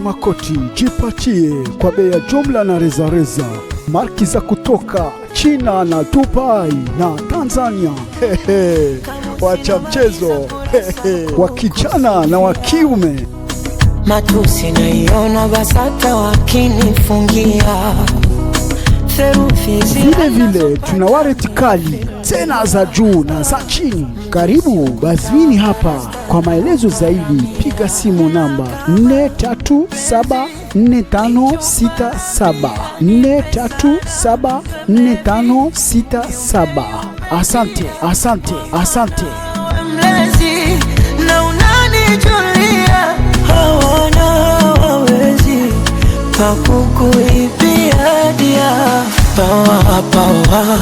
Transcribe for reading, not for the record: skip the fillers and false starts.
Makoti jipatie kwa bei ya jumla na rezaReza. Marki za kutoka China na Dubai na Tanzania. Wacha mchezo. Wa kijana na wa kiume. Matusi naiona BASATA wakinifungia. Vile tuna wareti kali tena za juu na za chini. Karibu Bazmini hapa. Kwa maelezo zaidi piga simu namba 4374567 4374567. Asante, asante, asante. Mlezi na unanijulia, hawana hawawezi pakukuibia dia. Pawa, pawa